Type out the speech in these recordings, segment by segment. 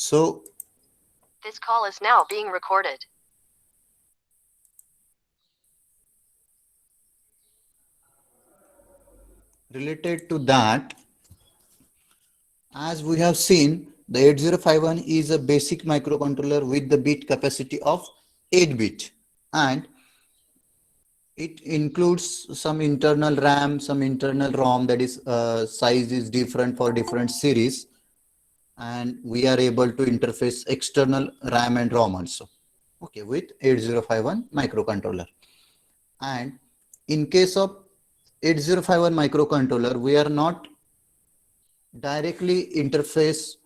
So This call is now being recorded. related to that, as we have seen, the 8051 is a basic microcontroller with the bit capacity of 8 bit, and it includes some internal RAM, some internal ROM, that is size is different for different series, and we are able to interface external RAM and ROM also, okay, with 8051 microcontroller. And in case of 8051 microcontroller, we are not directly interface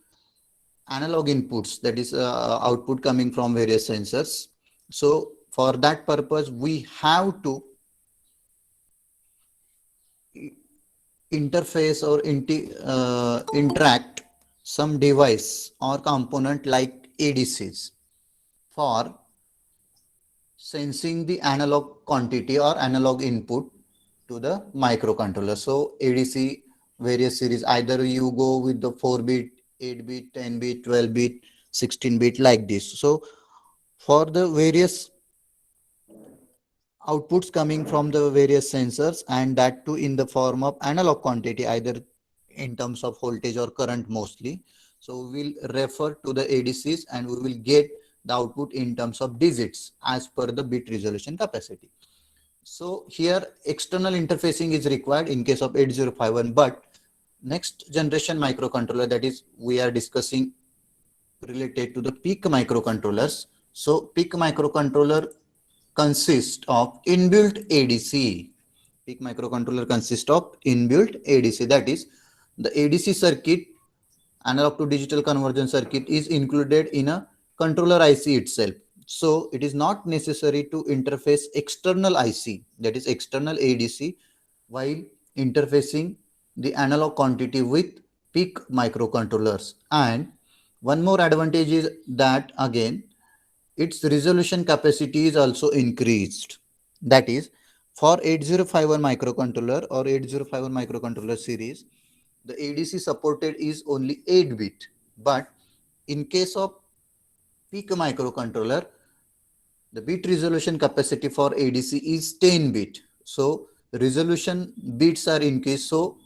analog inputs, that is output coming from various sensors. So for that purpose, we have to interface or interact some device or component like ADCs for sensing the analog quantity or analog input to the microcontroller. So ADC various series, either you go with the 4-bit, 8-bit, 10-bit, 12-bit, 16-bit like this. So for the various outputs coming from the various sensors, and that too in the form of analog quantity, either in terms of voltage or current mostly. So we will refer to the ADCs and we will get the output in terms of digits as per the bit resolution capacity. So here external interfacing is required in case of 8051, but next generation microcontroller, that is we are discussing related to the PIC microcontrollers. So PIC microcontroller consists of inbuilt ADC. PIC microcontroller consists of inbuilt ADC, that is the ADC circuit, analog to digital conversion circuit, is included in a controller IC itself. So it is not necessary to interface external IC, that is external ADC, while interfacing the analog quantity with PIC microcontrollers. And one more advantage is that again its resolution capacity is also increased. That is, for 8051 microcontroller or 8051 microcontroller series, the ADC supported is only 8 bit, but in case of PIC microcontroller, the bit resolution capacity for ADC is 10 bit. So resolution bits are increased, so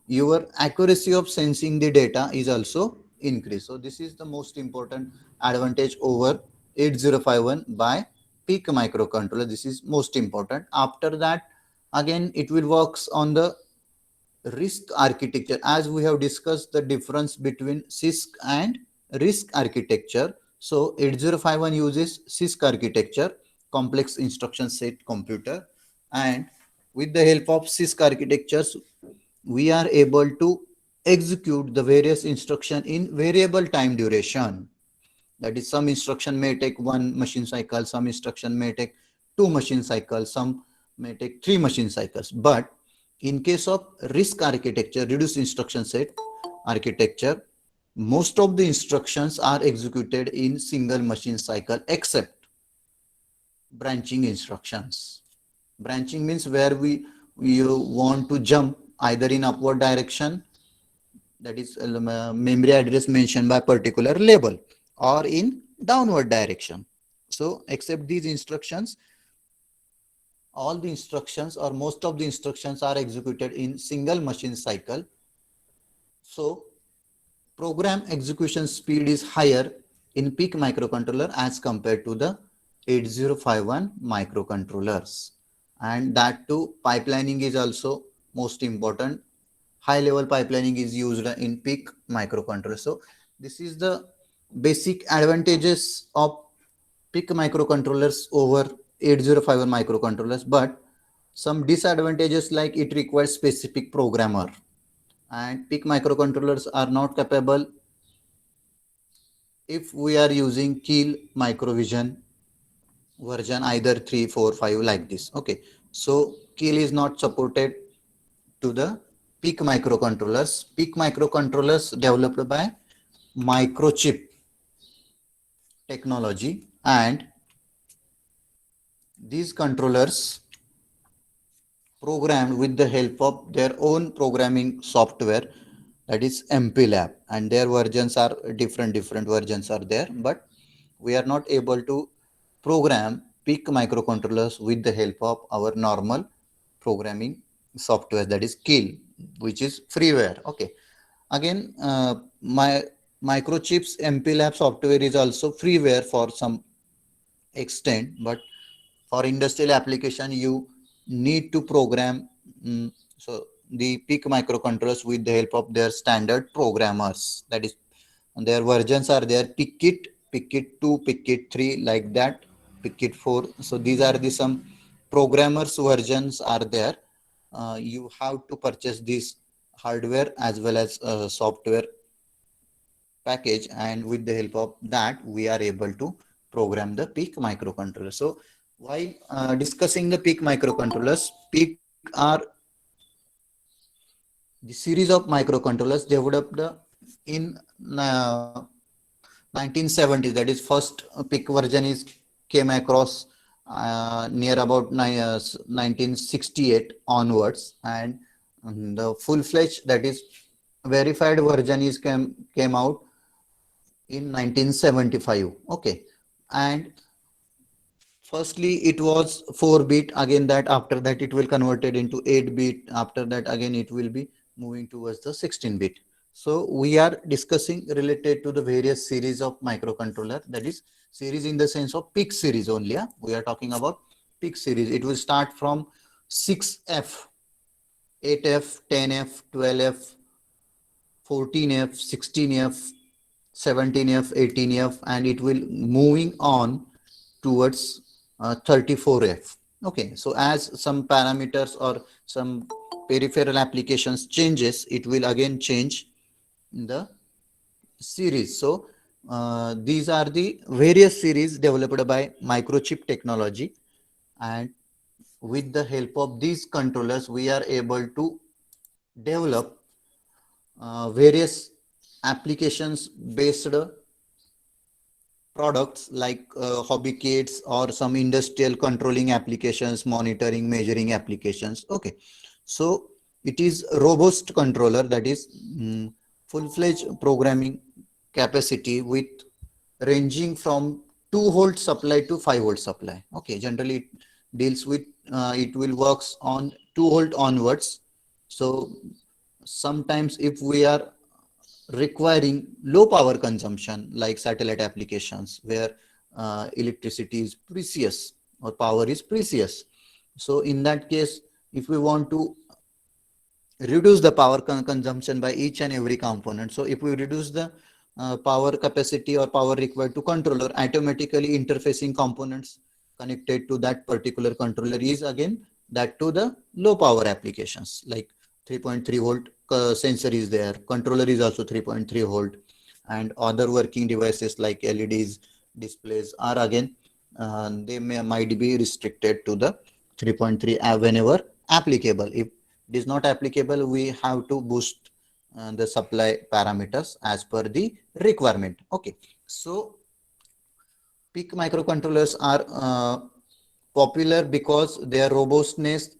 your accuracy of sensing the data is also increased. So this is the most important advantage over 8051 by PIC microcontroller. This is most important. After that, again it will works on the RISC architecture, as we have discussed the difference between CISC and RISC architecture. So 8051 uses CISC architecture, complex instruction set computer, and with the help of CISC architectures, we are able to execute the various instruction in variable time duration. That is, some instruction may take 1 machine cycle, some instruction may take 2 machine cycles, some may take 3 machine cycles. But in case of RISC architecture, reduced instruction set architecture, most of the instructions are executed in single machine cycle except branching instructions. Branching means where you want to jump either in upward direction, that is memory address mentioned by particular label, or in downward direction. So except these instructions, all the instructions or most of the instructions are executed in single machine cycle. So program execution speed is higher in PIC microcontroller as compared to the 8051 microcontrollers. And that too, pipelining is also most important. High level pipelining is used in PIC microcontroller. So this is the basic advantages of PIC microcontrollers over 8051 microcontrollers, but some disadvantages like it requires specific programmer, and PIC microcontrollers are not capable if we are using Keel microvision version either 3, 4, 5 like this. Okay, so Keel is not supported to the PIC microcontrollers. PIC microcontrollers developed by microchip technology, and these controllers programmed with the help of their own programming software, that is MP Lab, and their versions are different versions are there, but we are not able to program PIC microcontrollers with the help of our normal programming software, that is Kill, which is freeware. Okay, again, my microchips MP Lab software is also freeware for some extent, but for industrial application you need to program. So the PIC microcontrollers with the help of their standard programmers, that is their versions are there: PIC-Kit, PIC-Kit 2, PIC-Kit 3, like that, PIC-Kit 4. So these are the some programmers versions are there. You have to purchase this hardware as well as software package, and with the help of that we are able to program the PIC microcontroller. So while discussing the PIC microcontrollers, PIC are the series of microcontrollers developed in uh, 1970s. That is first PIC version is came across near about 1968 onwards, and the full-fledged, that is verified version is came out in 1975. Okay, and firstly it was 4-bit, again that after that it will converted into 8-bit, after that again it will be moving towards the 16-bit. So we are discussing related to the various series of microcontroller, that is series in the sense of PIC series only. Yeah? We are talking about PIC series. It will start from 6F, 8F, 10F, 12F, 14F, 16F, 17F, 18F, and it will moving on towards 34F. Okay, so as some parameters or some peripheral applications changes, it will again change in the series. So these are the various series developed by microchip technology, and with the help of these controllers we are able to develop various applications based products like hobby kits or some industrial controlling applications, monitoring, measuring applications. Okay, so it is robust controller, that is full-fledged programming capacity with ranging from 2-volt supply to 5-volt supply. Okay, generally it deals with it will works on 2-volt onwards. So sometimes if we are requiring low power consumption like satellite applications where electricity is precious or power is precious, so in that case if we want to reduce the power consumption by each and every component, so if we reduce the power capacity or power required to controller, automatically interfacing components connected to that particular controller is again that to the low power applications like 3.3 volt sensor is there, controller is also 3.3 volt, and other working devices like LEDs displays are again they might be restricted to the 3.3 whenever applicable. If it is not applicable, we have to boost the supply parameters as per the requirement. Okay, so PIC microcontrollers are popular because their robustness,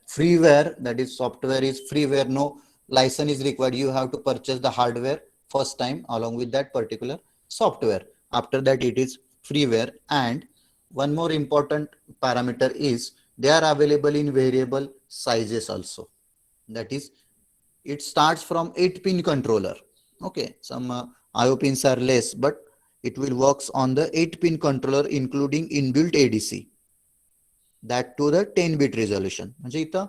freeware, that is software is freeware, no license is required. You have to purchase the hardware first time along with that particular software. After that it is freeware, and one more important parameter is they are available in variable sizes also. That is, it starts from 8-pin controller. Okay, some IO pins are less, but it will works on the 8-pin controller including inbuilt ADC, that to the 10-bit resolution. म्हणजे इथं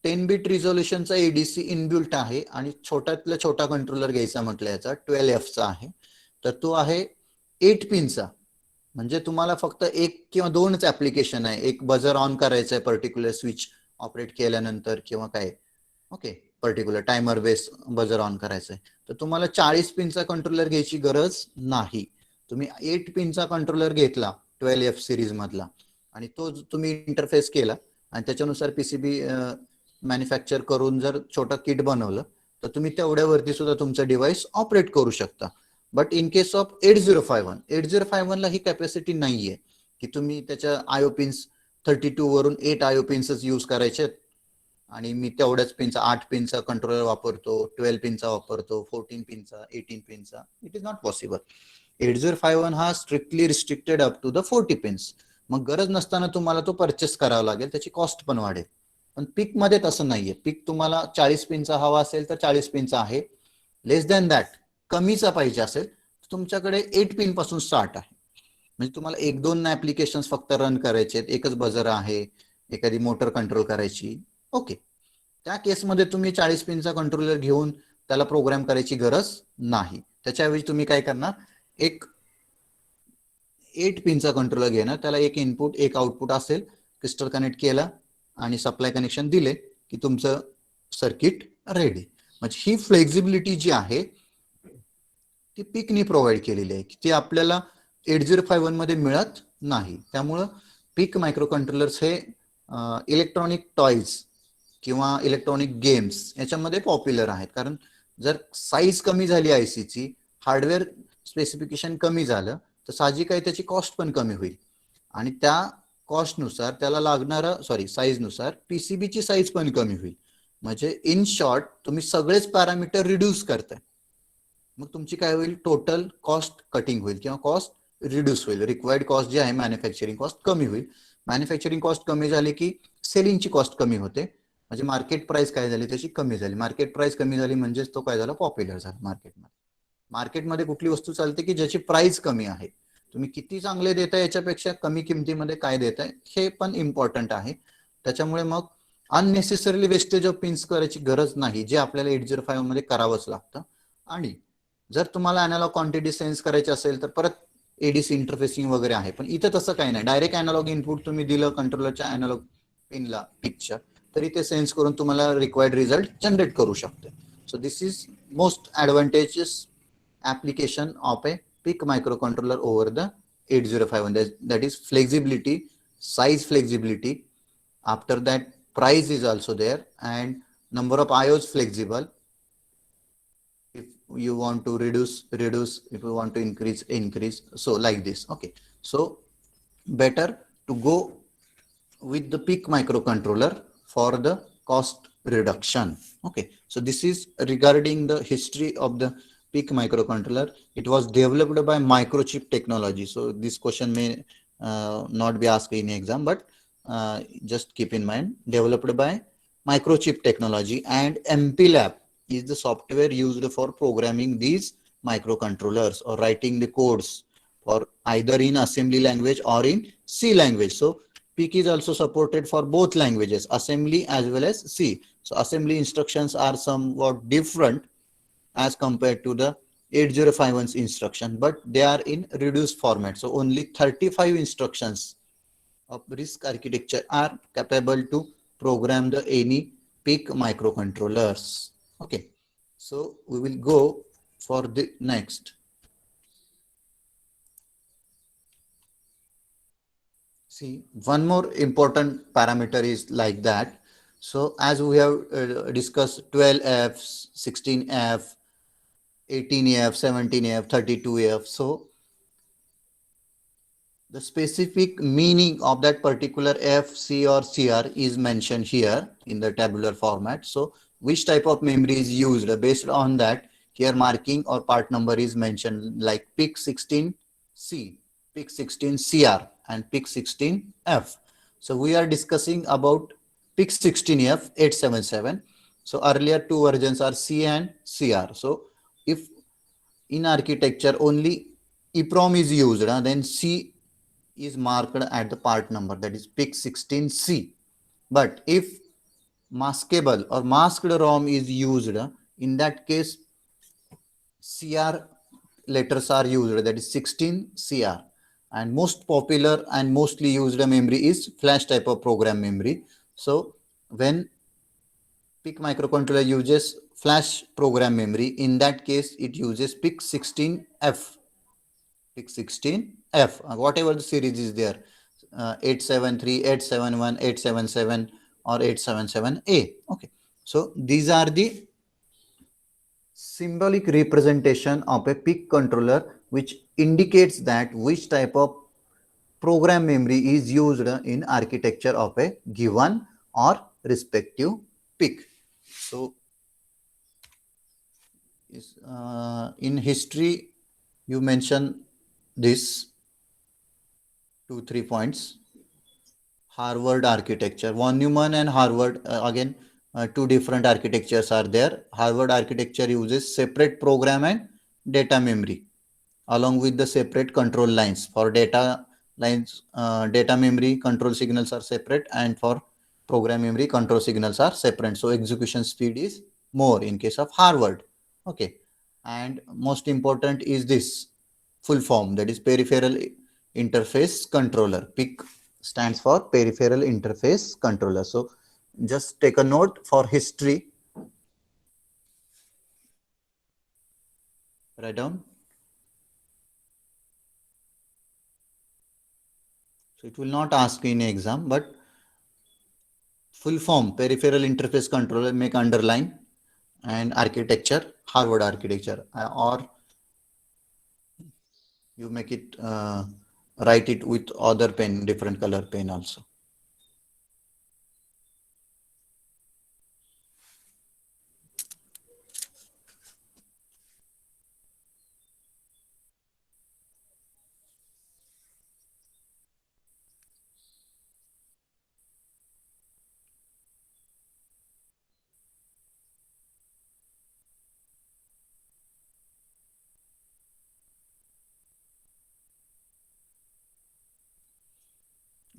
10-bit resolutionचा ADC inbuilt आहे, आणि छोट्यातला छोटा controller घ्यायचा म्हटलं याचा 12F चा आहे, तर तो आहे 8 पिनचा. म्हणजे तुम्हाला फक्त एक किंवा दोनच ऍप्लिकेशन आहे, एक बजर ऑन करायचं आहे पर्टिक्युलर स्विच ऑपरेट केल्यानंतर किंवा काय. Okay, particular timer base buzzer on करायचं आहे, तर तुम्हाला 40 पिनचा कंट्रोलर घ्यायची गरज नाही. तुम्ही 8 पिनचा कंट्रोलर घेतला 12F सिरीज मधला, आणि तो तुम्ही इंटरफेस केला आणि त्याच्यानुसार पीसीबी मॅन्युफॅक्चर करून जर छोटा किट बनवलं, तर तुम्ही तेवढ्यावरती सुद्धा तुमचं डिव्हाइस ऑपरेट करू शकता. बट इन केस ऑफ 8051 ला ही कॅपॅसिटी नाहीये की तुम्ही त्याच्या आयओ पिन्स 32 वरून 8 आयओ पिन्सच यूज करायचे, आणि मी तेवढ्याच पिनचा 8 पिनचा कंट्रोलर वापरतो, 12 पिनचा वापरतो, 14 पिनचा, 18 पिनचा. It is not possible. 8051 हा strictly restricted up to the 40 pins. मग गरज नसताना तुम्हाला तो परचेस करावा लागेल, त्याची कॉस्ट पण वाढेल. पण पीक मध्ये तसं नाहीये. पीक तुम्हाला 40 पिनचा हवा असेल तर 40 पिनचा आहे. लेस दॅन दॅट कमीचा पाहिजे असेल तर तुमच्याकडे 8 पिन पासून स्टार्ट आहे. म्हणजे तुम्हाला एक दोन ऍप्लिकेशन फक्त रन करायचे, एकच बजर आहे, एखादी मोटर कंट्रोल करायची, ओके, त्या केसमध्ये तुम्ही 40 पिनचा कंट्रोलर घेऊन त्याला प्रोग्राम करायची गरज नाही. त्याच्याऐवजी तुम्ही काय करणार, एक 8 पिनचा कंट्रोलर घेणार, त्याला एक इनपुट एक आउटपुट असेल, क्रिस्टल कनेक्ट केला आणि सप्लाय कनेक्शन दिले की तुमचं सर्किट रेडी. म्हणजे ही फ्लेक्झिबिलिटी जी आहे ती पीकनी प्रोव्हाइड केलेली आहे, ती आपल्याला 8051 मध्ये मिळत नाही. त्यामुळं पीक मायक्रो कंट्रोलर्स हे इलेक्ट्रॉनिक टॉयज किंवा इलेक्ट्रॉनिक गेम्स याच्यामध्ये पॉप्युलर आहेत. कारण जर साईज कमी झाली आयसीची, हार्डवेअर स्पेसिफिकेशन कमी झालं तर साहजिक आहे त्याची कॉस्ट पण कमी होईल आणि त्या कॉस्टनुसार त्याला लागणारं साईजनुसार पीसीबीची साईज पण कमी होईल. म्हणजे इन शॉर्ट तुम्ही सगळेच पॅरामीटर रिड्यूस करताय. मग तुमची काय होईल, टोटल कॉस्ट कटिंग होईल किंवा कॉस्ट रिड्यूस होईल. रिक्वायर्ड कॉस्ट जी आहे मॅन्युफॅक्चरिंग कॉस्ट कमी होईल. मॅन्युफॅक्चरिंग कॉस्ट कमी झाली की सेलिंगची कॉस्ट कमी होते. म्हणजे मार्केट प्राइस काय झाली त्याची कमी झाली. मार्केट प्राइस कमी झाली म्हणजेच तो काय झाला, पॉप्युलर झाला मार्केटमध्ये. मार्केटमध्ये कुठली वस्तू चालते की ज्याची प्राइस कमी आहे. तुम्ही किती चांगले देताय याच्यापेक्षा कमी किमतीमध्ये काय देताय हे पण इम्पॉर्टंट आहे. त्याच्यामुळे मग अननेसेसरीली वेस्टेज ऑफ पिन्स करायची गरज नाही, जे आपल्याला 8051 मध्ये करावंच लागतं. आणि जर तुम्हाला अॅनालॉग क्वांटिटी सेन्स करायची असेल तर परत एडीसी इंटरफेसिंग वगैरे आहे. पण इथं तसं काही नाही, डायरेक्ट अॅनालॉग इनपुट तुम्ही दिलं कंट्रोलरच्या अॅनालॉग पिनला पिकच्या, तरी ते सेन्स करून तुम्हाला रिक्वायर्ड रिझल्ट जनरेट करू शकते. So this is most advantages application of a PIC microcontroller over the 8051. That is flexibility, size flexibility. After that, price is also there and number of IOs flexible. If you want to reduce, if you want to increase, so like this. Okay, so better to go with the PIC microcontroller for the cost reduction. Okay, so this is regarding the history of the PIC microcontroller. It was developed by microchip technology. So this question may not be asked in exam, but just keep in mind, developed by microchip technology, and MPLAB is the software used for programming these microcontrollers or writing the codes for either in assembly language or in C language. So PIC is also supported for both languages, assembly as well as C. So assembly instructions are somewhat different as compared to the 8051's instruction, but they are in reduced format. So only 35 instructions of RISC architecture are capable to program the any PIC microcontrollers. Okay, so we will go for the next. See, one more important parameter is like that. So as we have discussed 12F, 16F, 18F, 17F, 32F. So the specific meaning of that particular F, C or CR is mentioned here in the tabular format. So which type of memory is used, based on that here marking or part number is mentioned, like PIC 16C, PIC 16CR and PIC 16F. So we are discussing about PIC 16F 877. So earlier two versions are C and CR. So if in architecture only EPROM is used, then C is marked at the part number, that is PIC 16C. But if maskable or masked ROM is used, in that case CR letters are used, that is 16CR. And most popular and mostly used memory is flash type of program memory. So when PIC microcontroller uses flash program memory, in that case it uses PIC 16F. PIC 16F, whatever the series is there, 873, 871, 877 or 877A. Okay, so these are the symbolic representation of a PIC controller, which indicates that which type of program memory is used in architecture of a given or respective PIC. So in history, you mention this 2 3 points. Harvard architecture. Von Neumann and Harvard, again, two different architectures are there. Harvard architecture uses separate program and data memory along with the separate control lines. For data lines, data memory control signals are separate, and for program memory control signals are separate. So execution speed is more in case of Harvard. Okay. And most important is this full form, that is peripheral interface controller. PIC stands for peripheral interface controller. So just take a note for history. Write down. So it will not ask in exam, but full form peripheral interface controller, make underline, and architecture Harvard architecture, or you make it write it with other pen, different color pen also.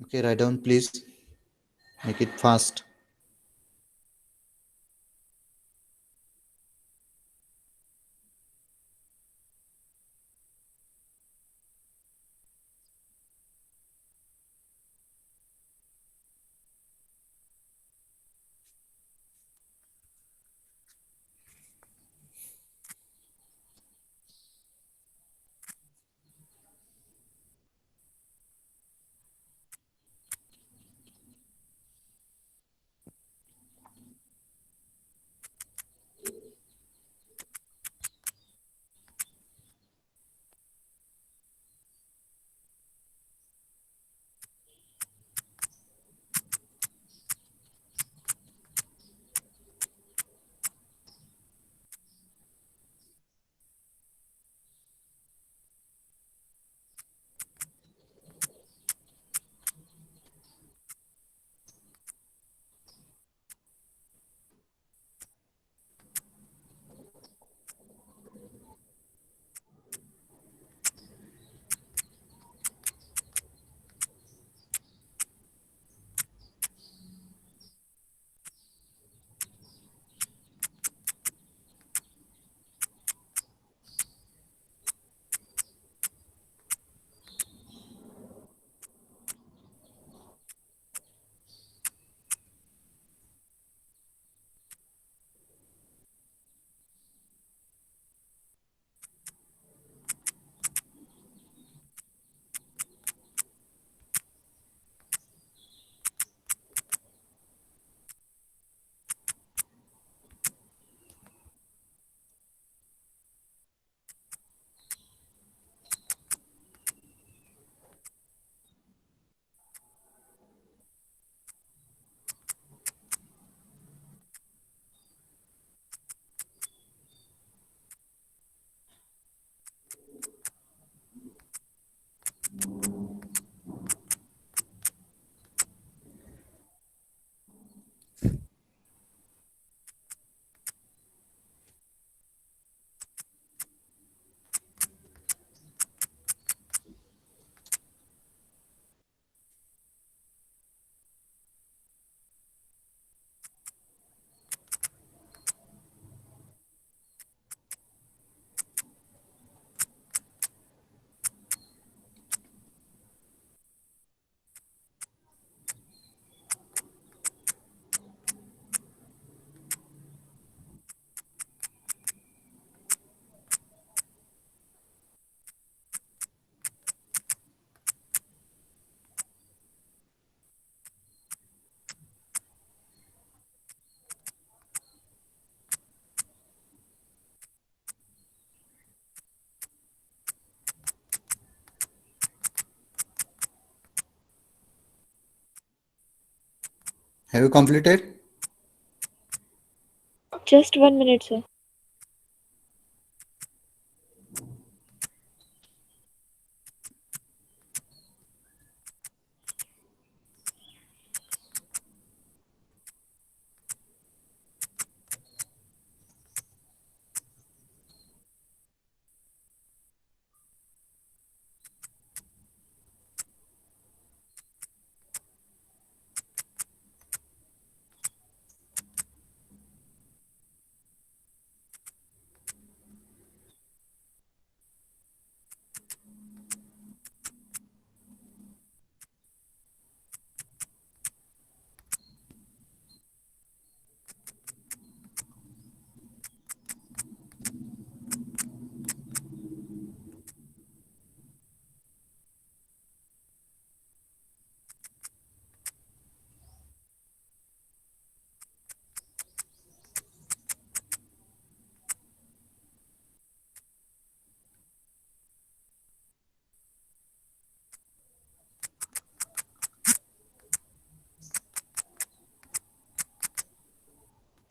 Okay, write down please, make it fast. Have you completed? Just 1 minute, sir.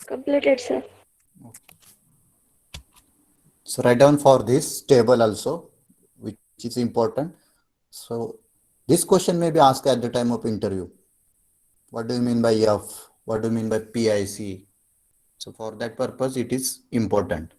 Completed, sir. So write down for this table also, which is important. So this question may be asked at the time of interview. What do you mean by F? What do you mean by PIC? So for that purpose, it is important.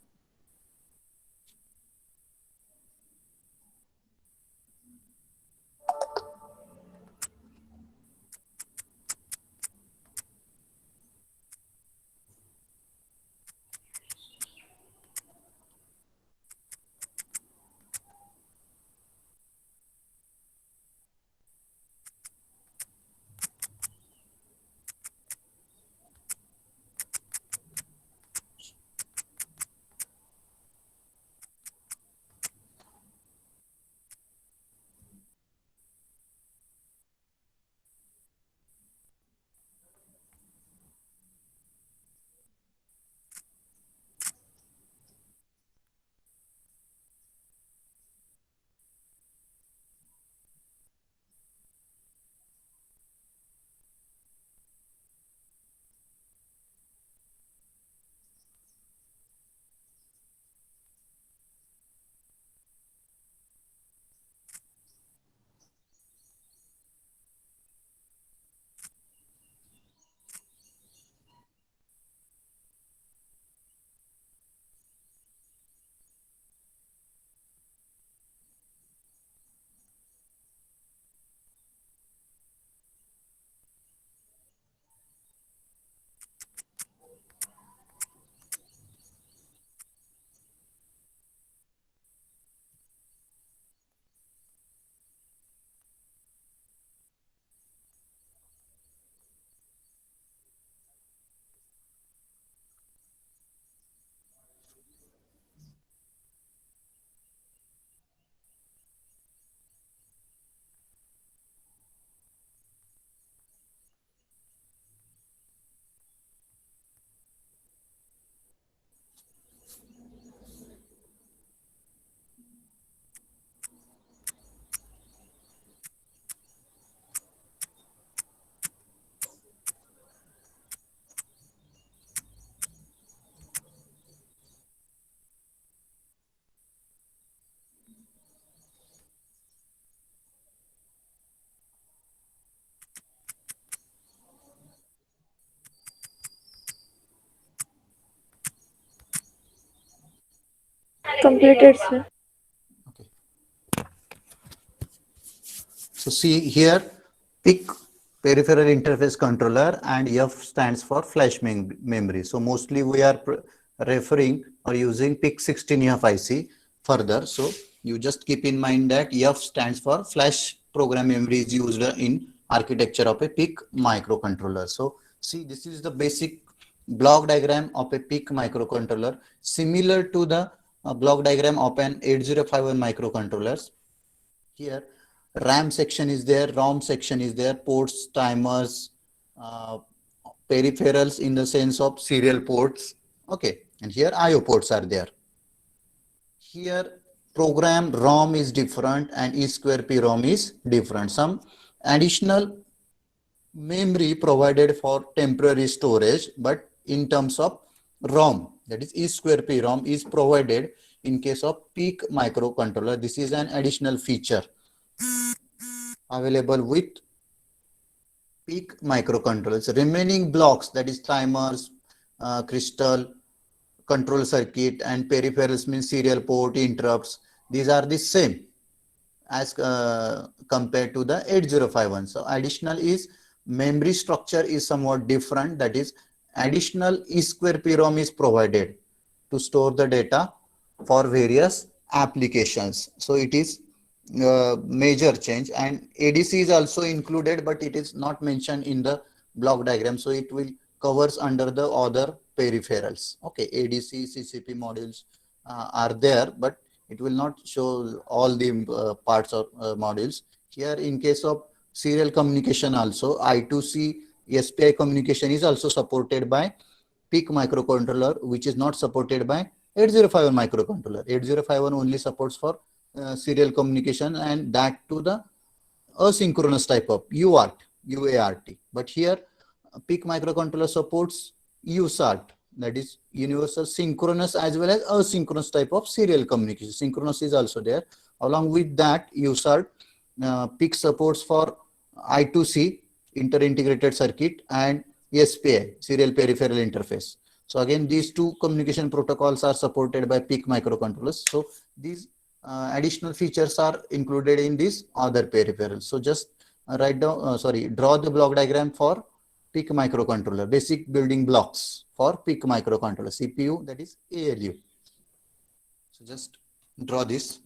Completed, sir. Okay. So see here, PIC, peripheral interface controller, and F stands for flash memory. So mostly we are referring or using PIC 16F IC further. So you just keep in mind that F stands for flash program memory is used in architecture of a PIC microcontroller. So see, this is the basic block diagram of a PIC microcontroller, similar to the block diagram of an 8051 microcontrollers. Here RAM section is there, ROM section is there, ports, timers, uh, peripherals in the sense of serial ports. Okay, and here IO ports are there. Here program ROM is different and E square P ROM is different. Some additional memory provided for temporary storage, but in terms of ROM, that is E square P ROM, is provided in case of PIC microcontroller. This is an additional feature available with PIC microcontrollers. Remaining blocks, that is timers, crystal, control circuit, and peripherals means serial port, interrupts. These are the same as compared to the 8051. So additional is memory structure is somewhat different. That is additional E square P ROM is provided to store the data for various applications. So it is major change, and ADC is also included, but it is not mentioned in the block diagram. So it will covers under the other peripherals. Okay, ADC, CCP modules are there, but it will not show all the parts of modules. Here, in case of serial communication also, I2C SPI communication is also supported by PIC microcontroller, which is not supported by 8051 microcontroller. 8051 only supports for serial communication, and that to the asynchronous type of UART. But here, PIC microcontroller supports USART, that is universal synchronous as well as asynchronous type of serial communication. Synchronous is also there. Along with that, USART, PIC supports for I2C, inter-integrated circuit, and SPI, serial peripheral interface. So again, these two communication protocols are supported by PIC microcontrollers. So these additional features are included in these other peripherals. So just draw the block diagram for PIC microcontroller, basic building blocks for PIC microcontroller, CPU, that is ALU. So just draw this.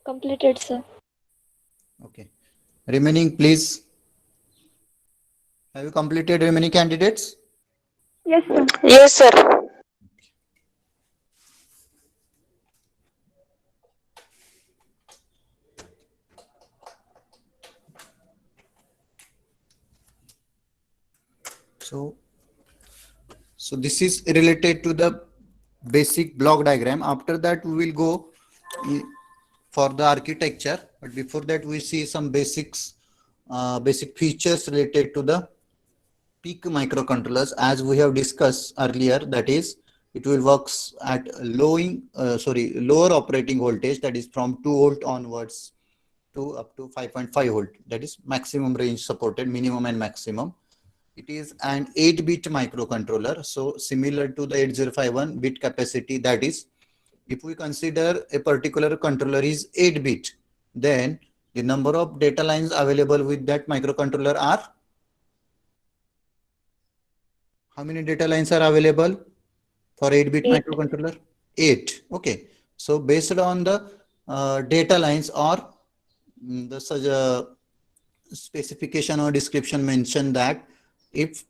Completed, sir. Okay. Remaining, please. Have you completed remaining candidates? Yes, sir. Yes, sir. So, so this is related to the basic block diagram. After that, we will go i- for the architecture. But before that, we see some basic features related to the PIC microcontrollers, as we have discussed earlier. That is, it will works at lower operating voltage, that is from 2 volt onwards to up to 5.5 volt. That is maximum range supported, minimum and maximum. It is an 8-bit microcontroller. So similar to the 8051 bit capacity, that is, if we consider a particular controller is 8-bit, then the number of data lines available with that microcontroller are, how many data lines are available for 8-bit 8. microcontroller? 8. Okay. So based on the data lines or the such specification or description mentioned that if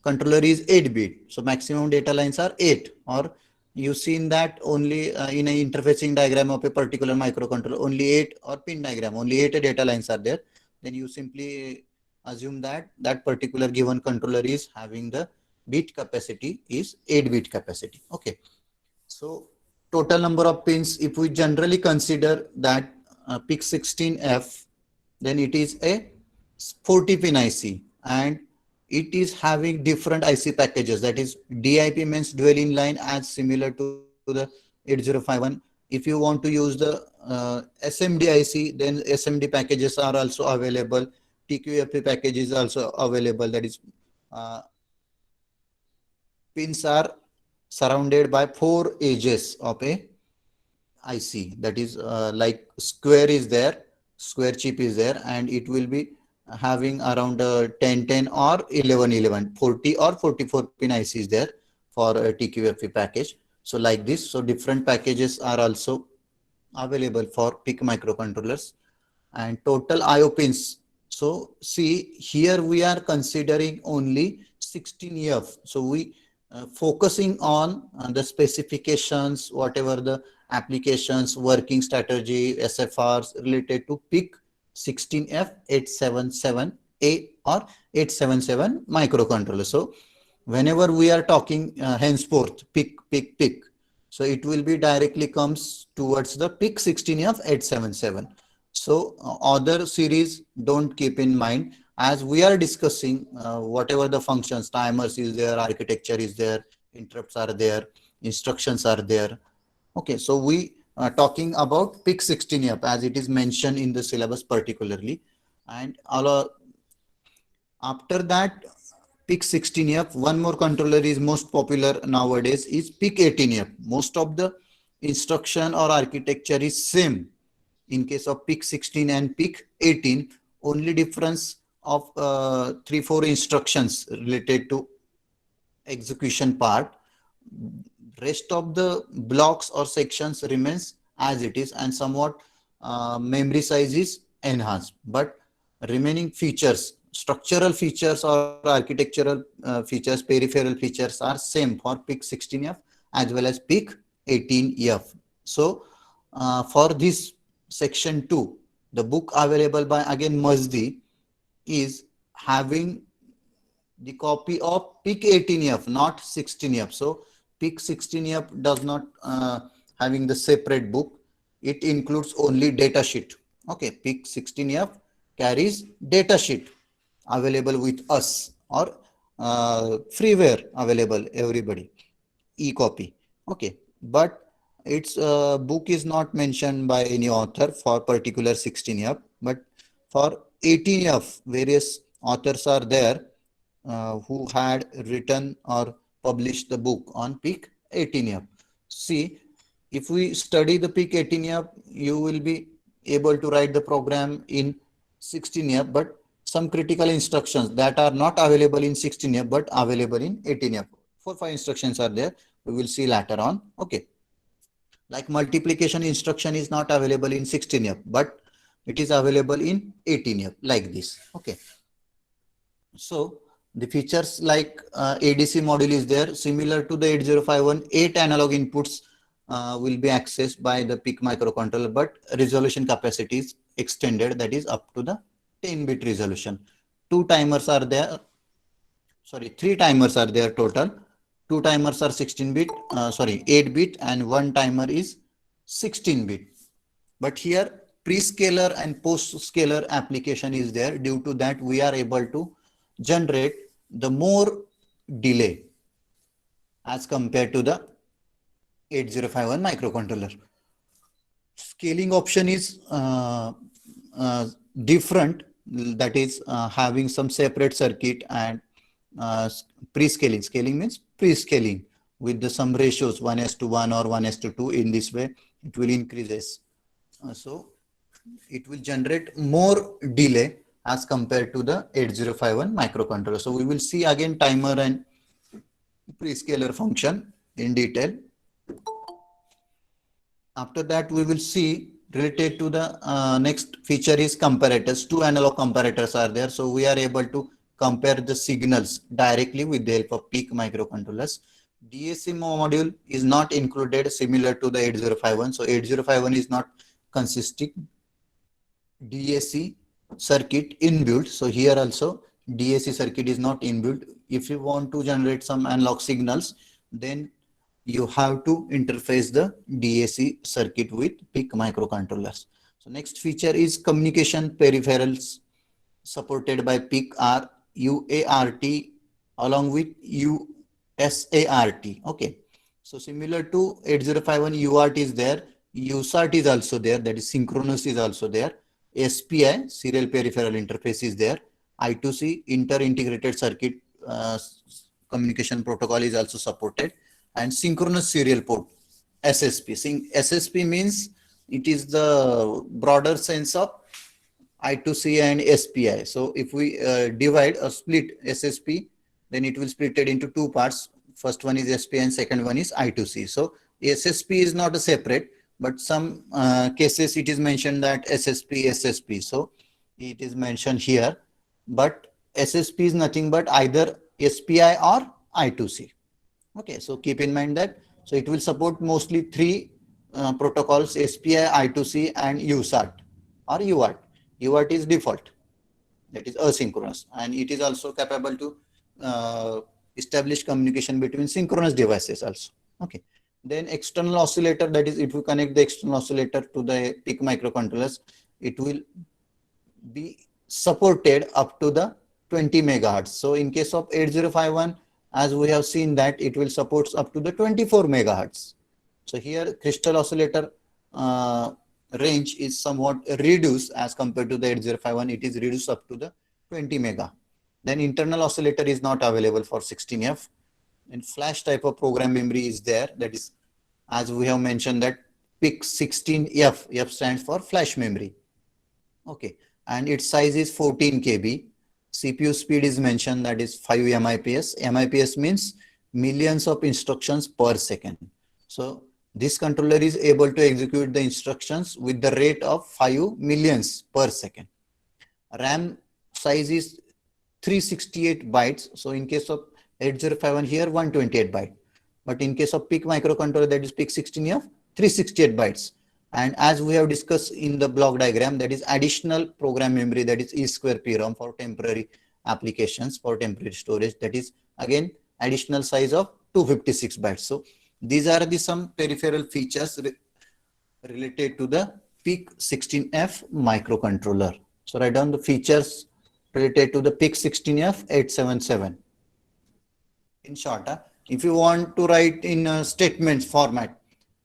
controller is 8-bit, so maximum data lines are 8, or you seen that only in a interfacing diagram of a particular microcontroller, only 8, or pin diagram, only 8 data lines are there, then you simply assume that that particular given controller is having the bit capacity is 8-bit capacity. Okay. So total number of pins, if we generally consider that PIC 16F, then it is a 40 pin IC, and it is having different IC packages. That is, DIP means dual inline, as similar to the 8051. If you want to use the SMD IC, then SMD packages are also available. TQFP package is also available. That is, uh, pins are surrounded by 4 edges of a IC. That is, like square is there, square chip is there, and it will be having around 10 or 11 40 or 44 pin IC is there for a TQFP package. So like this, so different packages are also available for PIC microcontrollers. And total IO pins. So see, here we are considering only 16F. So we focusing on the specifications, whatever the applications, working strategy, SFRs related to PIC 16F 877A or 877 microcontroller. So whenever we are talking henceforth PIC, so it will be directly comes towards the PIC 16F 877. So other series don't keep in mind, as we are discussing whatever the functions, timers is there, architecture is there, interrupts are there, instructions are there. Okay, so we are talking about PIC 16F as it is mentioned in the syllabus particularly. And after that, PIC 16F, one more controller is most popular nowadays is PIC 18F. Most of the instruction or architecture is same in case of PIC 16 and PIC 18. Only difference of 3-4 instructions related to execution part. Rest of the blocks or sections remains as it is, and somewhat memory size is enhanced, but remaining features, structural features or architectural features, peripheral features are same for PIC 16F as well as PIC 18F. So for this section 2, the book available by again Mazdi is having the copy of PIC 18F, not 16F. So PIC 16F does not having the separate book. It includes only data sheet. Okay, PIC 16F carries data sheet available with us, or freeware available everybody, e-copy. Okay, but its book is not mentioned by any author for particular 16F, but for 18F various authors are there who had written or published the book on PIC 18F. See, if we study the PIC 18F, you will be able to write the program in 16F, but some critical instructions that are not available in 16F but available in 18F. 4-5 instructions are there. We will see later on. Okay. Like multiplication instruction is not available in 16F, but it is available in 18F like this. Okay. So the features like ADC module is there, similar to the 8051, 8 analog inputs will be accessed by the PIC microcontroller, but resolution capacity is extended, that is up to the 10-bit resolution. 2 timers are there. sorry, three timers are there total. Two timers are 16 bit, 8 bit, and one timer is 16 bit. But here pre-scaler and post-scaler application is there. Due to that, we are able to generate the more delay as compared to the 8051 microcontroller. Scaling option is uh, different, that is having some separate circuit, and pre-scaling. Scaling means pre-scaling with the some ratios 1:1 or 1:2. In this way, it will increases. So it will generate more delay as compared to the 8051 microcontroller. So we will see again timer and pre-scaler function in detail. After that, we will see related to the next feature is comparators. Two analog comparators are there. So we are able to compare the signals directly with the help of PIC microcontrollers. DAC module is not included similar to the 8051. So 8051 is not consisting DAC circuit inbuilt. So here also DAC circuit is not inbuilt. If you want to generate some analog signals, then you have to interface the DAC circuit with PIC microcontrollers. So next feature is communication peripherals supported by PIC are UART along with USART. Okay. So similar to 8051, UART is there. USART is also there. That is synchronous is also there. SPI, serial peripheral interface is there. I2C, inter-integrated circuit communication protocol is also supported. And synchronous serial port, SSP. SSP means it is the broader sense of I2C and SPI. So if we divide or split SSP, then it will split it into two parts. First one is SPI and second one is I2C. So SSP is not a separate, but some cases it is mentioned that SSP. So it is mentioned here, but SSP is nothing but either SPI or I2C. Okay, so keep in mind that. So it will support mostly three protocols: SPI, I2C, and USART or UART. UART is default, that is asynchronous, and it is also capable to establish communication between synchronous devices also. Okay. Then external oscillator, that is if you connect the external oscillator to the PIC microcontrollers, it will be supported up to the 20 megahertz. So in case of 8051, as we have seen that it will support up to the 24 megahertz. So here crystal oscillator range is somewhat reduced as compared to the 8051. It is reduced up to the 20 mega. Then internal oscillator is not available for 16F. And flash type of program memory is there. That is, as we have mentioned, that PIC 16F. F stands for flash memory. Okay. And its size is 14 KB. CPU speed is mentioned, that is 5 MIPS. MIPS means millions of instructions per second. So this controller is able to execute the instructions with the rate of 5 millions per second. RAM size is 368 bytes. So in case of 8051 here, 128 byte. But in case of PIC microcontroller, that is PIC 16F, 368 bytes. And as we have discussed in the block diagram, that is additional program memory, that is E square PROM for temporary applications, for temporary storage. That is again additional size of 256 bytes. So these are the some peripheral features related to the PIC 16F microcontroller. So write down the features related to the PIC 16F 877. In short, if you want to write in statements format,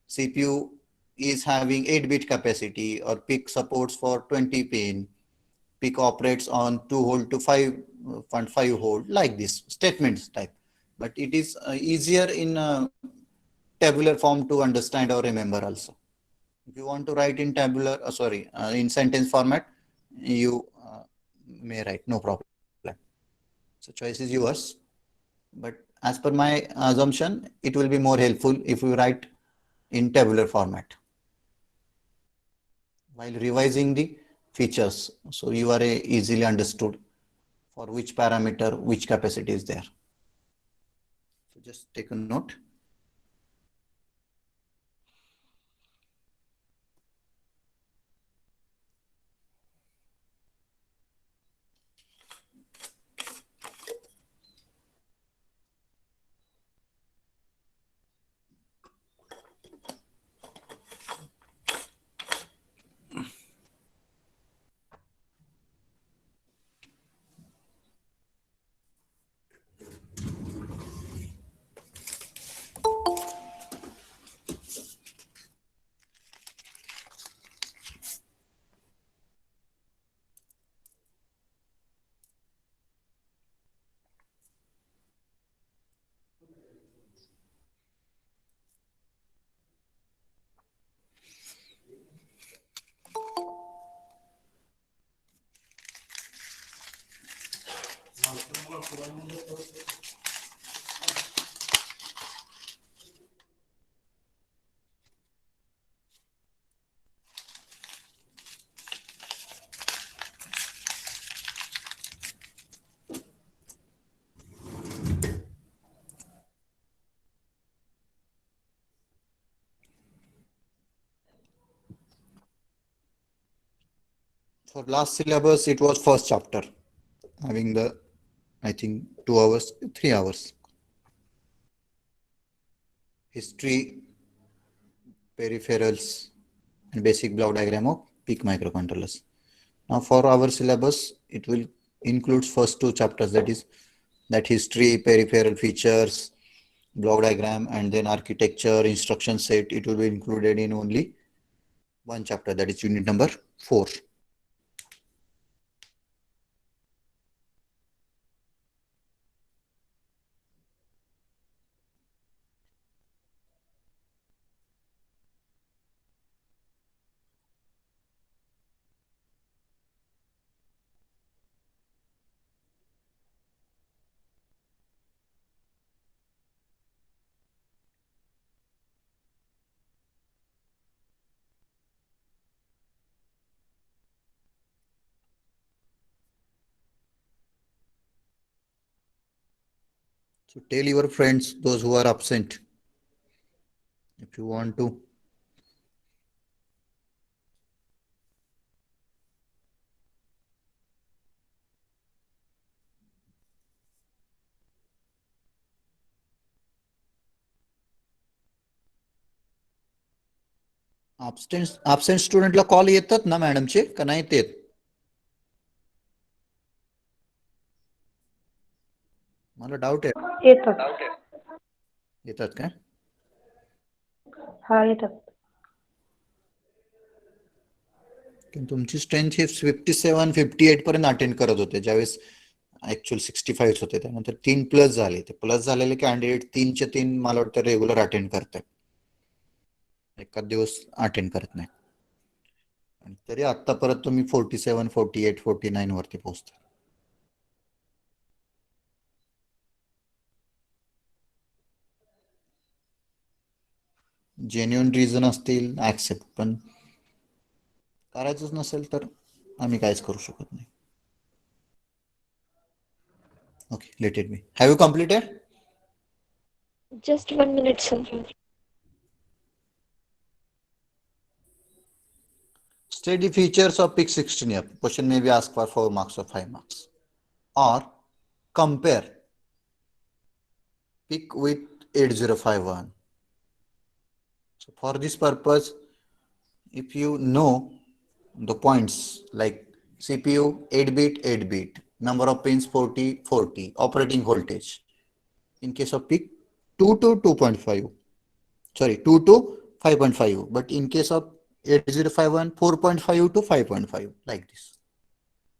CPU is having 8-bit capacity, or PIC supports for 20 pin. PIC operates on 2 volt to 5.5 volt, like this statements type. But it is easier in tabular form to understand or remember also. If you want to write in tabular, in sentence format, you may write, no problem. So choice is yours. But as per my assumption, it will be more helpful if you write in tabular format while revising the features, so you are easily understood for which parameter, which capacity is there. So just take a note. For last syllabus, it was first chapter, having the, I think, 2 hours, 3 hours. History, peripherals, and basic block diagram of PIC microcontrollers. Now, for our syllabus, it will include first two chapters, that is, that history, peripheral features, block diagram, and then architecture, instruction set. It will be included in only one chapter, that is unit number 4. So tell your friends, those who are absent, if you want to. absent स्टुडंटला call येतात ना मॅडमचे का नाही येत? मला doubt आहे. येतात काय? हा येतात. तुमची स्ट्रेंथ ही 57 58 पर्यंत अटेंड करत होते, ज्यावेळेस ऍक्च्युअल 65 होते. त्यानंतर 3 प्लस झाले. ते प्लस झालेले कॅन्डिडेट 3चे 3 मला वाटतं रेग्युलर अटेंड करतात, एखाद दिवस अटेंड करत नाही. आणि तरी आता परत तुम्ही 47 48 49 वरती पोहोचता. जेन्युइन रिझन असतील ऍक्सेप्ट, पण करायचंच नसेल तर आम्ही काहीच करू शकत नाही. Okay, let it be. Have you completed? Just 1 minute, sir. State the features of PIC 16F. Question may be asked for 4 marks or 5 marks. Or compare PIC with 8051. So for this purpose, if you know the points like CPU 8-bit, 8-bit, number of pins 40, 40, operating voltage. In case of PIC 2 to 2.5, sorry 2 to 5.5, but in case of 8051 4.5 to 5.5, like this.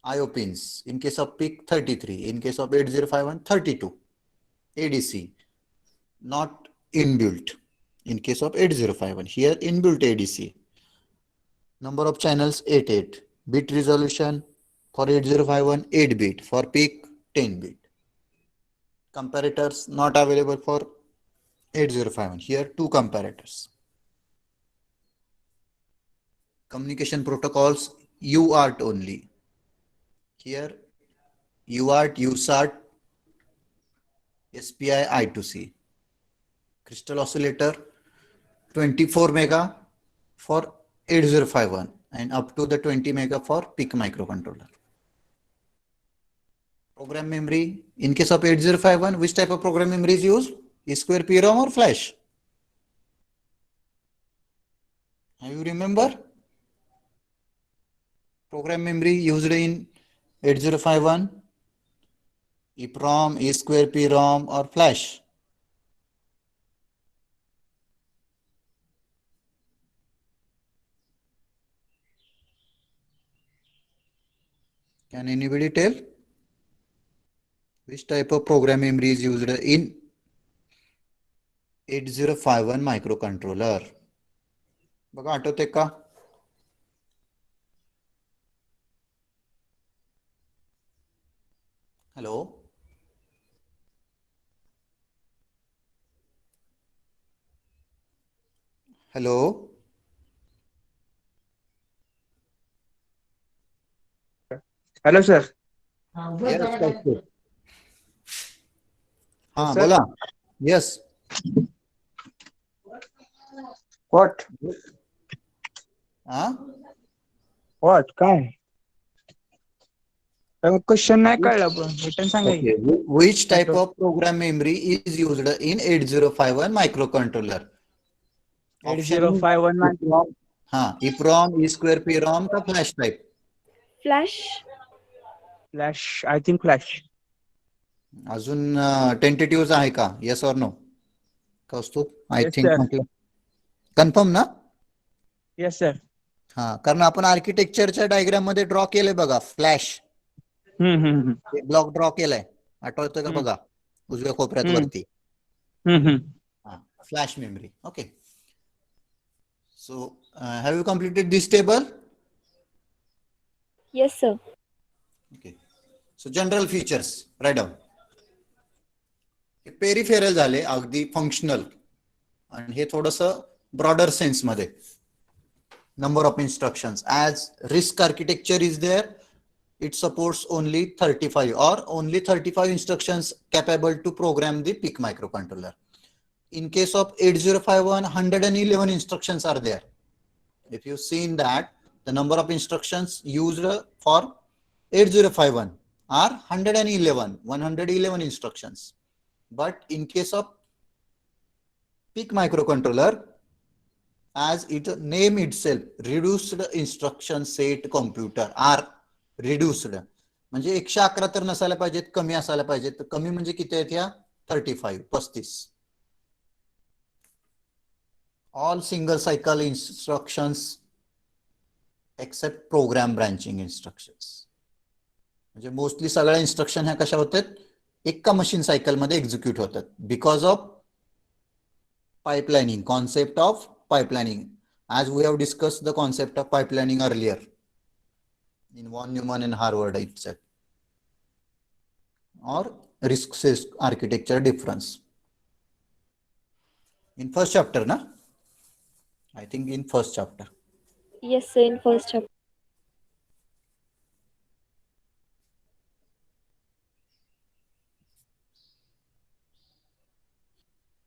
IO pins in case of PIC 33, in case of 8051 32. ADC not inbuilt in case of 8051, here inbuilt ADC. Number of channels 88. Bit resolution for 8051 8-bit, for PIC 10-bit. Comparators not available for 8051, here 2 comparators. Communication protocols UART only, here UART, USART, SPI, I2C. Crystal oscillator 24 mega for 8051 and up to the 20 mega for PIC microcontroller. Program memory in case of 8051, which type of program memory is used? Square PROM or flash? You remember? Program memory used in 8051, EPROM, square PROM or flash? Can anybody tell? Which type of program memory is used in 8051 microcontroller? बघा आठवते का? Hello? Hello. Hello, sir. Yes Kaustubh. Yes, हा sir. बोला. Yes. What? हा What? काय? Question नाही कळलं पण रिटर्न सांगा की. Okay. Which type Network. of program memory is used in 8051 microcontroller? Option is 8051 EEPROM, हाँ EEPROM, E square PROM का flash type? Flash. Flash. I think Flash. अजून टेंटेटिव्ह आहे का? येस और नो? कौस्तुभ आय Yes, थिंक sir. म्हटलं confirm ना? Yes, sir. हा कारण आपण आर्किटेक्चरच्या डायग्राम मध्ये ड्रॉ केले बघा फ्लॅश हम्म. ब्लॉक ड्रॉ केलाय आठवतोय का हम्म. बघा उजव्या कोपऱ्यात हम्म. वरती हम्म. हा flash memory okay so have you completed this table Yes, sir. Okay so general features write down peripheral झाले अगदी फंक्शनल आणि हे थोडस ब्रॉडर सेन्स मध्ये number of instructions as RISC architecture is there it supports only 35 or only 35 instructions capable to program the PIC microcontroller. In case of 8051 111 instructions are there. If you've seen that the number of instructions used for 8051 are 111 instructions, but in case of PIC microcontroller as it name itself reduced instruction set computer are reduced म्हणजे 111 तर नसायला पाहिजेत कमी असायला पाहिजेत तर कमी म्हणजे किती आहेत या 35 all single cycle instructions except program branching instructions म्हणजे मोस्टली सगळ्या इन्स्ट्रक्शन ह्या कशा होतात एका मशीन सायकल मध्ये एक्झिक्यूट होतात because of pipelining concept of pipelining as we have discussed the concept of pipelining earlier in von Neumann and Harvard itself or risk architecture difference in first chapter na I think in first chapter Yes, sir. In first chapter.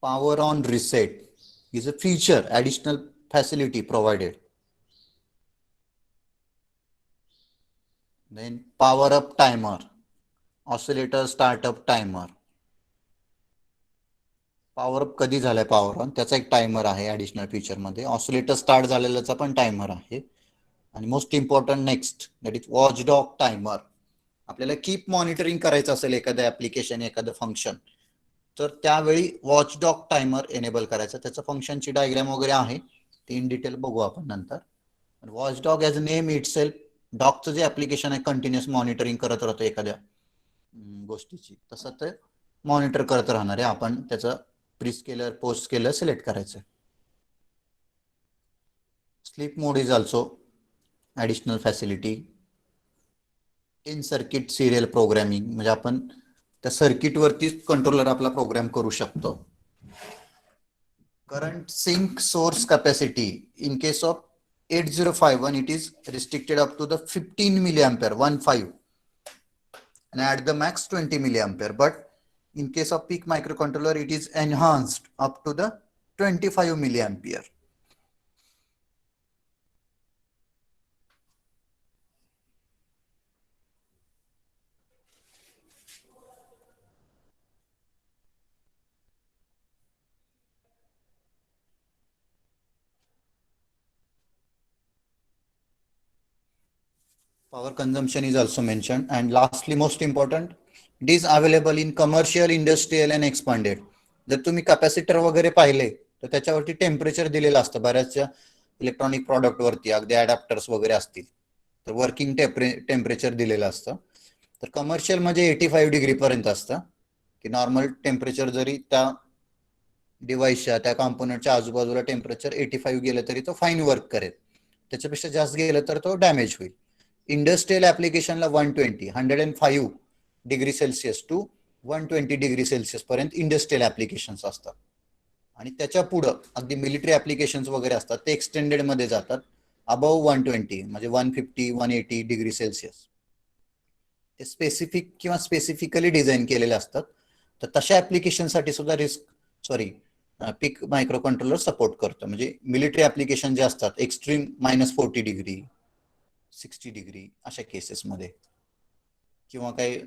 power on reset is a feature additional facility provided then power up timer oscillator startup timer power up कधी झालाय power on त्याचा एक timer आहे additional feature मध्ये oscillator start झालेल्याचा पण timer आहे आणि most important next that is watch dog timer आपल्याला कीप मॉनिटरिंग करायचं असेल एखादं ऍप्लिकेशन एखादं फंक्शन तर त्यावेळी वॉच डॉग टायमर एनेबल करायचं त्याचं फंक्शनची डायग्राम वगैरे आहे ती इन डिटेल बघू आपण नंतर watch dog as a name itself डॉगचं जे ऍप्लिकेशन आहे कंटिन्युअस मॉनिटरिंग करत राहतो एखाद्या गोष्टीची तसं ते मॉनिटर करत राहणार आहे आपण त्याचं प्रीस्केलर पोस्ट स्केलर सिलेक्ट करायचं sleep mode is also additional facility in circuit serial programming म्हणजे आपण त्या सर्किट वरतीच कंट्रोलर आपला प्रोग्राम करू शकतो current sink source capacity in case of 8051 it is restricted up to the 15 milliampere 15 and at the max 20 milliampere but in case of PIC microcontroller it is enhanced up to the 25 milliampere power consumption is also mentioned and lastly most important it is available in commercial industrial and expanded जर तुम्ही capacitor वगैरे पाहिले तर त्याच्यावरती temperature दिलेलं असतं बऱ्याचशा electronic product वरती अगदी अडॅप्टर्स वगैरे असतील तर वर्किंग टेम्परेचर दिलेलं असतं तर कमर्शियल म्हणजे 85 डिग्री पर्यंत असतं की नॉर्मल टेम्परेचर जरी त्या डिव्हाइसच्या त्या कॉम्पोनंटच्या आजूबाजूला टेम्परेचर 85 गेलं तरी तो फाईन वर्क करेल त्याच्यापेक्षा जास्त गेलं तर तो डॅमेज होईल इंडस्ट्रियल ऍप्लिकेशनला 105 degree Celsius to 120 degree Celsius पर्यंत इंडस्ट्रियल ऍप्लिकेशन्स असतात आणि त्याच्या पुढं अगदी मिलिटरी ऍप्लिकेशन्स वगैरे असतात ते एक्सटेंडेड मध्ये जातात अबव 120 म्हणजे 150 180 डिग्री सेल्सिअस. ते स्पेसिफिक किंवा स्पेसिफिकली डिझाईन केलेले असतात. तर तशा ऍप्लिकेशनसाठी सुद्धा पिक मायक्रो कंट्रोलर सपोर्ट करतं. म्हणजे मिलिटरी ऍप्लिकेशन जे असतात एक्स्ट्रीम -40 डिग्री 60 डिग्री अशा केसेसमध्ये, किंवा काही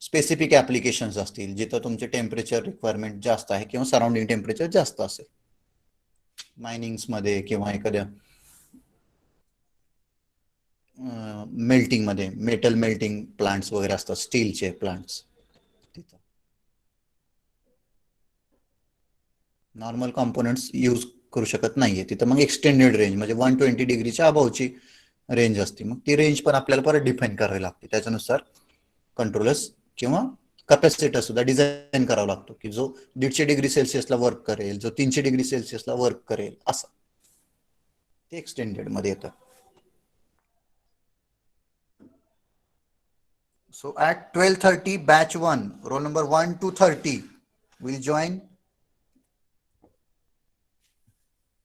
स्पेसिफिक ऍप्लिकेशन्स असतील जिथं तुमचे टेम्परेचर रिक्वायरमेंट जास्त आहे किंवा सराउंडिंग टेम्परेचर जास्त असेल, मायनिंग्समध्ये किंवा एखाद्या मेल्टिंग मध्ये, मेटल मेल्टिंग प्लांट्स वगैरे असतात, स्टीलचे प्लांट्स, तिथं नॉर्मल कॉम्पोनंट्स यूज करू शकत नाहीये तिथं. मग एक्सटेंडेड रेंज म्हणजे 120 डिग्रीच्या अबावची रेंज असते. मग ती रेंज पण आपल्याला परत डिफाईन करावी लागते. त्याच्यानुसार कंट्रोलर्स किंवा कॅपॅसिटर सुद्धा डिझाईन करावा लागतो की जो 150 डिग्री सेल्सिअसला वर्क करेल, जो 300 डिग्री सेल्सिअसला वर्क करेल, असं ते एक्सटेंडेड मध्ये येतं. So at 12:30, batch 1, roll number 1 to 30 will join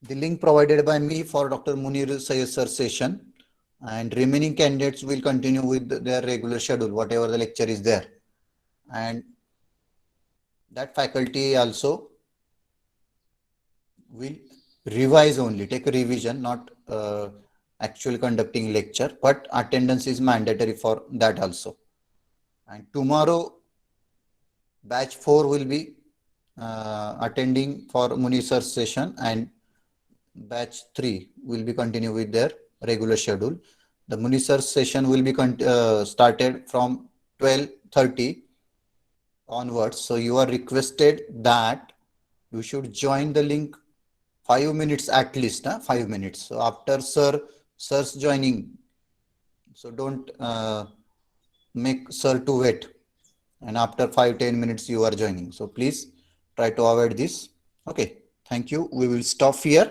the link provided by me for Dr. Munir Sayed sir session, and remaining candidates will continue with their regular schedule, whatever the lecture is there. And that faculty also will revise only, take a revision, not actually conducting lecture, but attendance is mandatory for that also. And tomorrow batch 4 will be attending for Munir sir's session, and batch 3 will be continue with their regular schedule. The Munir sir's session will be started from 12:30 onwards. So you are requested that you should join the link 5 minutes at least, 5 minutes. So after sir's joining, so don't make sir to wait, and after 5-10 minutes you are joining. So please try to avoid this. Okay, thank you. We will stop here.